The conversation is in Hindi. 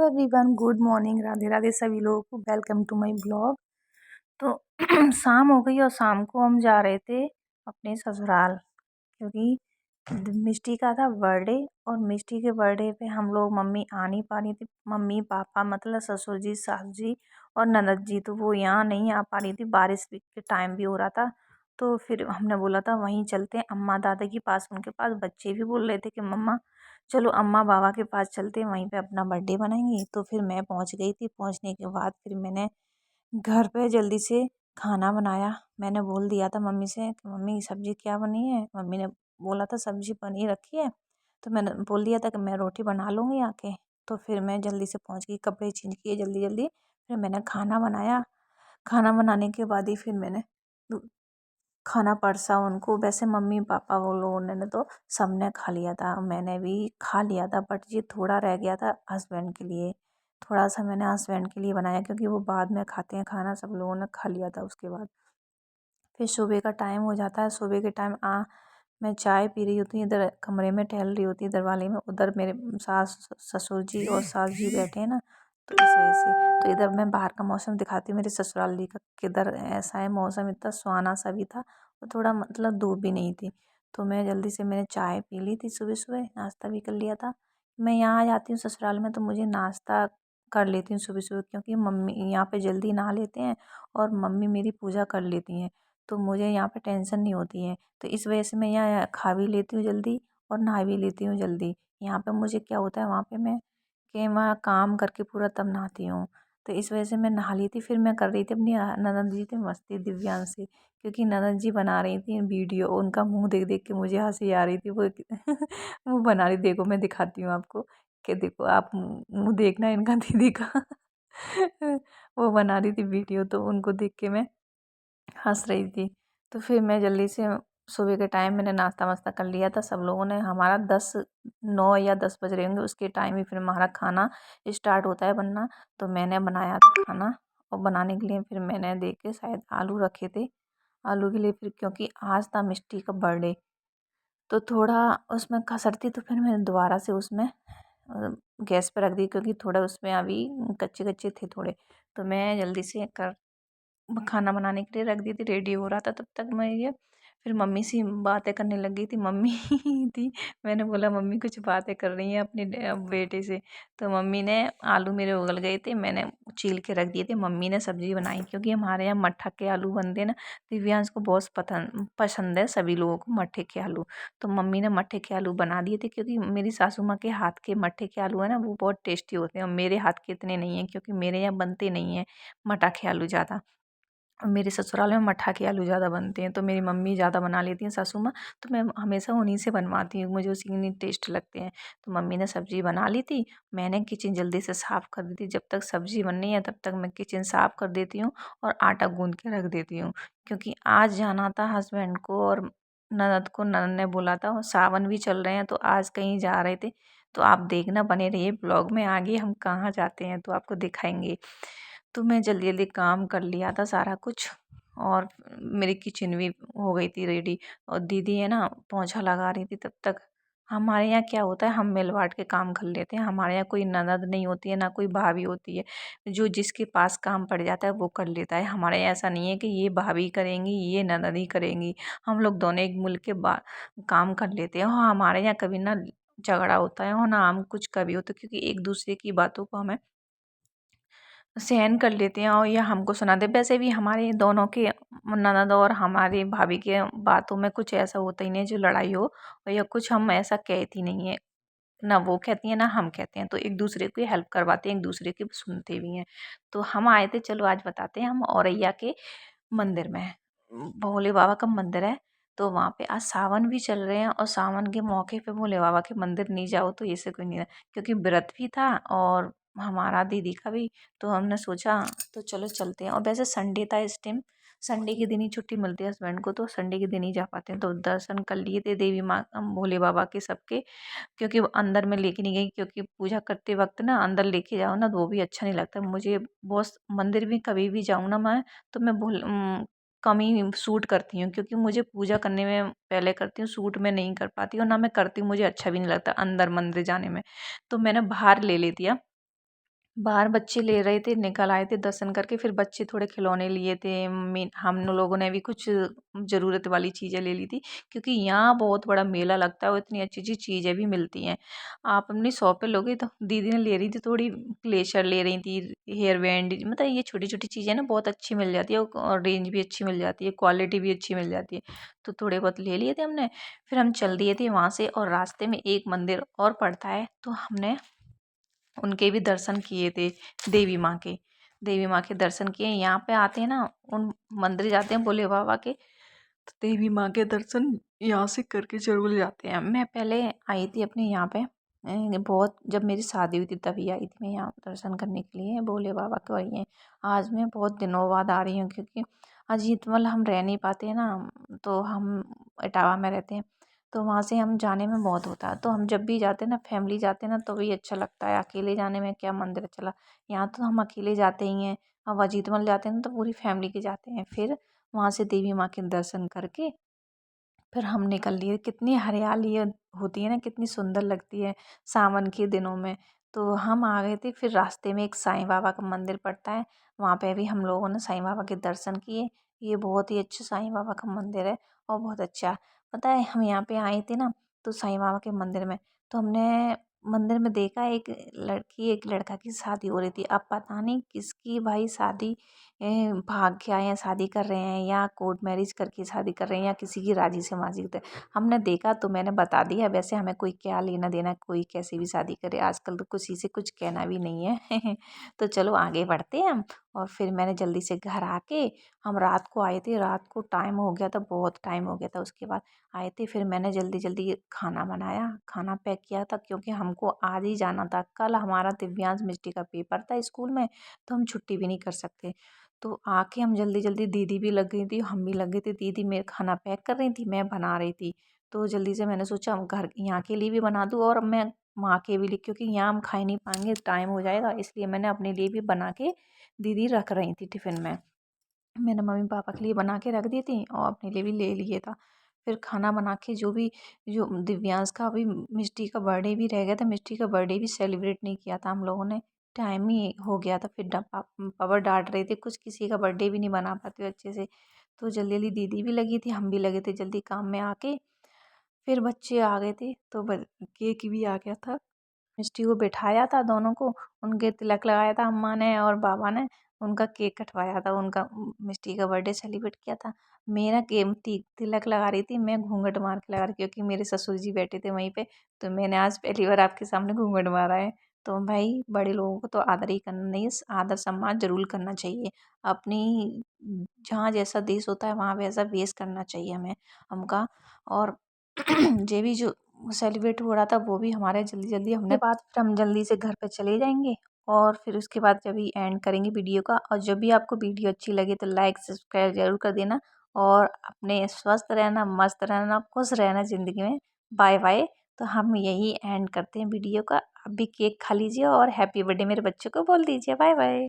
Everyone, good morning, Radhe Radhe सभी लोगों को। Welcome to my blog. तो शाम हो गई और शाम को हम जा रहे थे अपने ससुराल, क्योंकि मिष्टी का था बर्थडे। और मिष्टी के बर्थडे पे हम लोग, मम्मी आ नहीं पा रही थी, मम्मी पापा मतलब ससुर जी, सास जी और ननद जी, तो वो यहाँ नहीं आ पा रही थी। बारिश के टाइम भी हो रहा था, तो फिर हमने बोला था वहीं चलते हैं अम्मा दादा के पास, उनके पास। बच्चे भी बोल रहे थे कि मम्मा चलो अम्मा बाबा के पास चलते हैं, वहीं पे अपना बर्थडे बनाएंगे। तो फिर मैं पहुंच गई थी। पहुंचने के बाद फिर मैंने घर पे जल्दी से खाना बनाया। मैंने बोल दिया था मम्मी से कि मम्मी सब्जी क्या बनी है। मम्मी ने बोला था सब्जी पनीर रखी है, तो मैंने बोल दिया था कि मैं रोटी बना लूँगी आके। तो फिर मैं जल्दी से पहुंच गई, कपड़े चेंज किए जल्दी जल्दी। फिर मैंने खाना बनाया। खाना बनाने के बाद ही फिर मैंने खाना परसा उनको। वैसे मम्मी पापा वो लोगों ने तो सबने खा लिया था, मैंने भी खा लिया था, बट ये थोड़ा रह गया था हस्बैंड के लिए। थोड़ा सा मैंने हस्बैंड के लिए बनाया, क्योंकि वो बाद में खाते हैं खाना। सब लोगों ने खा लिया था उसके बाद। फिर सुबह का टाइम हो जाता है। सुबह के टाइम मैं चाय पी रही होती हूँ, इधर कमरे में टहल रही होती इधर वाले में। उधर मेरे सास ससुर जी और सास जी बैठे हैं ना, तो इस वजह से। तो इधर मैं बाहर का मौसम दिखाती हूँ मेरे ससुराल जी का, किधर ऐसा है मौसम। इतना सुहाना सा भी था और थोड़ा मतलब धूप भी नहीं थी। तो मैं जल्दी से मैंने चाय पी ली थी, सुबह सुबह नाश्ता भी कर लिया था। मैं यहाँ आ जाती हूँ ससुराल में तो मुझे नाश्ता कर लेती हूँ सुबह सुबह, क्योंकि मम्मी यहाँ पे जल्दी नहा लेते हैं और मम्मी मेरी पूजा कर लेती हैं, तो मुझे यहाँ पे टेंशन नहीं होती है। तो इस वजह से मैं यहाँ खा भी लेती हूँ जल्दी और नहा भी लेती हूँ जल्दी। यहाँ पे मुझे क्या होता है, वहाँ पे मैं कि वहाँ काम करके पूरा तब नहाती हूँ। तो इस वजह से मैं नहा ली थी। फिर मैं कर रही थी अपनी ननद जी थी मस्ती दिव्यांश से, क्योंकि ननद जी बना रही थी वीडियो। उनका मुंह देख देख के मुझे हंसी आ रही थी। वो मुंह बना रही, देखो मैं दिखाती हूँ आपको कि देखो आप मुंह देखना इनका दीदी का। वो बना रही थी वीडियो, तो उनको देख के मैं हंस रही थी। तो फिर मैं जल्दी से सुबह के टाइम मैंने नाश्ता वास्ता कर लिया था। सब लोगों ने, हमारा 9 या 10 बज रहे होंगे उसके टाइम ही फिर हमारा खाना स्टार्ट होता है बनना। तो मैंने बनाया था खाना, और बनाने के लिए फिर मैंने देख के शायद आलू रखे थे। आलू के लिए फिर, क्योंकि आज था मिष्टी का बर्थडे, तो थोड़ा उसमें कसर थी, तो फिर मैंने दोबारा से उसमें गैस पर रख दी, क्योंकि थोड़ा उसमें अभी कच्चे कच्चे थे थोड़े। तो मैं जल्दी से कर खाना बनाने के लिए रख दी थी, रेडी हो रहा था। तब तक मैं ये फिर मम्मी से बातें करने लग गई थी। मम्मी थी, मैंने बोला मम्मी कुछ बातें कर रही हैं अपने बेटे से। तो मम्मी ने, आलू मेरे उगल गए थे, मैंने छील के रख दिए थे। मम्मी ने सब्जी बनाई, क्योंकि हमारे यहाँ मट्ठा के आलू बनते हैं ना। दिव्यांश को बहुत पसंद है, सभी लोगों को मट्ठे के आलू। तो मम्मी ने मट्ठे के आलू बना दिए थे, क्योंकि मेरी सासू माँ के हाथ के मट्ठे के आलू है ना, वो बहुत टेस्टी होते हैं। और मेरे हाथ के इतने नहीं हैं, क्योंकि मेरे यहाँ बनते नहीं हैं मट्ठा के आलू ज़्यादा। मेरे ससुराल में मट्ठा के आलू ज़्यादा बनते हैं, तो मेरी मम्मी ज़्यादा बना लेती हैं, सासू माँ। तो मैं हमेशा उन्हीं से बनवाती हूँ, मुझे उसी के टेस्ट लगते हैं। तो मम्मी ने सब्ज़ी बना ली थी, मैंने किचन जल्दी से साफ़ कर दी थी। जब तक सब्ज़ी बननी है तब तक मैं किचन साफ़ कर देती हूँ और आटा गूँध के रख देती हूँ, क्योंकि आज जाना था हस्बैंड को और ननद को। ननद ने बोला था, और सावन भी चल रहे हैं तो आज कहीं जा रहे थे। तो आप देखना, बने रहिए ब्लॉग में, आगे हम कहाँ जाते हैं तो आपको दिखाएंगे। तो मैं जल्दी जल्दी काम कर लिया था सारा कुछ, और मेरी किचन भी हो गई थी रेडी। और दीदी है ना पोंछा लगा रही थी तब तक। हमारे यहाँ क्या होता है, हम मिल बांट के काम कर लेते हैं। हमारे यहाँ कोई ननद नहीं होती है, ना कोई भाभी होती है। जो जिसके पास काम पड़ जाता है वो कर लेता है। हमारे यहाँ ऐसा नहीं है कि ये भाभी करेंगी ये ननद ही करेंगी। हम लोग दोनों एक मिल के काम कर लेते हैं। और हमारे यहाँ कभी ना झगड़ा होता है और ना हम कुछ कभी होता है, क्योंकि एक दूसरे की बातों को हमें सहन कर लेते हैं और या हमको सुनाते हैं। वैसे भी हमारे दोनों के, ननद और हमारी भाभी के बातों में कुछ ऐसा होता ही नहीं जो लड़ाई हो, और या कुछ हम ऐसा कहती नहीं है, ना वो कहती हैं ना हम कहते हैं। तो एक दूसरे की हेल्प करवाते हैं, एक दूसरे की सुनते भी हैं। तो हम आए थे, चलो आज बताते हैं। हम औरैया के मंदिर में, भोले बाबा का मंदिर है। तो वहाँ पे आज सावन भी चल रहे हैं, और सावन के मौके पे भोले बाबा के मंदिर नहीं जाओ तो ऐसे कोई नहीं है, क्योंकि व्रत भी था और हमारा दीदी का भी। तो हमने सोचा तो चलो चलते हैं। और वैसे संडे था इस टाइम, संडे के दिन ही छुट्टी मिलती है हस्बैंड को, तो संडे के दिन ही जा पाते हैं। तो दर्शन कर लिए थे देवी माँ भोले बाबा के सबके, क्योंकि वो अंदर में लेके नहीं गई, क्योंकि पूजा करते वक्त ना अंदर लेके जाओ ना तो वो भी अच्छा नहीं लगता मुझे। बहुत मंदिर भी कभी भी जाऊँ ना मैं, तो मैं कम ही सूट करती हूँ, क्योंकि मुझे पूजा करने में पहले करती हूँ, सूट में नहीं कर पाती हूँ, ना मैं करती हूँ, मुझे अच्छा भी नहीं लगता अंदर मंदिर जाने में। तो मैंने बाहर ले लेती है बाहर बच्चे ले रहे थे, निकल आए थे दर्शन करके, फिर बच्चे थोड़े खिलौने लिए थे, मम्मी हम लोगों ने भी कुछ ज़रूरत वाली चीज़ें ले ली थी, क्योंकि यहाँ बहुत बड़ा मेला लगता है और इतनी अच्छी-अच्छी चीज़ें भी मिलती हैं। आप अपनी शॉप पे लोगे तो दीदी ने ले रही थी थोड़ी ग्लेशियर ले रही थी, हेयर बैंड, मतलब ये छोटी-छोटी चीज़ें ना बहुत अच्छी मिल जाती है और रेंज भी अच्छी मिल जाती है, क्वालिटी भी अच्छी मिल जाती है। तो थोड़े बहुत ले लिए थे हमने, फिर हम चल दिए थे वहाँ से और रास्ते में एक मंदिर और पड़ता है, तो हमने उनके भी दर्शन किए थे, देवी माँ के। देवी माँ के दर्शन किए। यहाँ पे आते हैं ना, उन मंदिर जाते हैं भोले बाबा के, तो देवी माँ के दर्शन यहाँ से करके ज़रूर जाते हैं। मैं पहले आई थी अपने यहाँ पे, बहुत जब मेरी शादी हुई थी तभी आई थी मैं यहाँ दर्शन करने के लिए भोले बाबा के। और ये आज मैं बहुत दिनों बाद आ रही हूँ, क्योंकि अजीतमल हम रह नहीं पाते हैं ना, तो हम इटावा में रहते हैं, तो वहाँ से हम जाने में बहुत होता है। तो हम जब भी जाते हैं ना, फैमिली जाते हैं ना, तो भी अच्छा लगता है। अकेले जाने में क्या मंदिर चला, यहाँ तो हम अकेले जाते ही हैं। अब अजीतमल जाते हैं ना, तो पूरी फैमिली के जाते हैं। फिर वहाँ से देवी माँ के दर्शन करके फिर हम निकल लिए। कितनी हरियाली होती है ना, कितनी सुंदर लगती है सावन के दिनों में। तो हम आ गए थे। फिर रास्ते में एक साईं बाबा का मंदिर पड़ता है, वहाँ पे भी हम लोगों ने साईं बाबा के दर्शन किए। ये बहुत ही अच्छा साईं बाबा का मंदिर है और बहुत अच्छा। पता है, हम यहाँ पे आए थे ना, तो साईं बाबा के मंदिर में, तो हमने मंदिर में देखा एक लड़की एक लड़का की शादी हो रही थी। अब पता नहीं किसकी भाई शादी भाग के आए हैं, शादी कर रहे हैं, या कोर्ट मैरिज करके शादी कर रहे हैं, या किसी की राजी से माजी थे। हमने देखा तो मैंने बता दिया। वैसे हमें कोई क्या लेना देना, कोई कैसे भी शादी करे, आजकल तो किसी से कुछ कहना भी नहीं है। तो चलो आगे बढ़ते हैं हम। और फिर मैंने जल्दी से घर आके, हम रात को आए थे, रात को टाइम हो गया था, बहुत टाइम हो गया था। उसके बाद आए थे, फिर मैंने जल्दी जल्दी खाना बनाया, खाना पैक किया था, क्योंकि हमको आज ही जाना था। कल हमारा दिव्यांश मिस्टी का पेपर था स्कूल में, तो हम छुट्टी भी नहीं कर सकते। तो आके हम जल्दी जल्दी, दीदी भी लग गई थी, हम भी लग गए थे। दीदी मेरे खाना पैक कर रही थी, मैं बना रही थी। तो जल्दी से मैंने सोचा हम घर यहाँ के लिए भी बना दूँ और मैं माँ के भी लिए, क्योंकि यहाँ हम खा ही नहीं पाएंगे, टाइम हो जाएगा, इसलिए मैंने अपने लिए भी बना के दीदी रख रही थी टिफ़िन में। मैंने मम्मी पापा के लिए बना के रख दी थी और अपने लिए भी ले लिए था। फिर खाना बना के जो दिव्यांश का अभी मिष्टी का बर्थडे भी रह गया था, मिष्टी का बर्थडे भी सेलिब्रेट नहीं किया था हम लोगों ने, टाइम ही हो गया था। फिर पापा डांट रहे थे, कुछ किसी का बर्थडे भी नहीं बना पाते हो अच्छे से। तो जल्दी जल्दी दीदी भी लगी थी, हम भी लगे थे जल्दी काम में आके। फिर बच्चे आ गए थे, तो केक भी आ गया था। मिष्टी को बिठाया था दोनों को, उनके तिलक लगाया था अम्मा ने और बाबा ने, उनका केक कटवाया था, उनका मिष्टी का बर्थडे सेलिब्रेट किया था। मेरा तिलक लगा रही थी, मैं घूंघट मार के लगा रही, क्योंकि मेरे ससुर जी बैठे थे वहीं पे। तो मैंने आज पहली बार आपके सामने घूंघट मारा है। तो भाई, बड़े लोगों को तो आदर ही करना नहीं, आदर सम्मान जरूर करना चाहिए। अपनी जहाँ जैसा देश होता है वहाँ वैसा वेश करना चाहिए हमें, हमका। और जे भी जो सेलिब्रेट हो रहा था वो भी हमारे जल्दी जल्दी हमने बाद, फिर हम जल्दी से घर पे चले जाएंगे। और फिर उसके बाद जब भी एंड करेंगे वीडियो का, और जब भी आपको वीडियो अच्छी लगे तो लाइक सब्सक्राइब जरूर कर देना। और अपने स्वस्थ रहना, मस्त रहना, खुश रहना ज़िंदगी में। Bye bye. तो हम यही एंड करते हैं वीडियो का। अभी केक खा लीजिए और हैप्पी बर्थडे मेरे बच्चों को बोल दीजिए। Bye bye.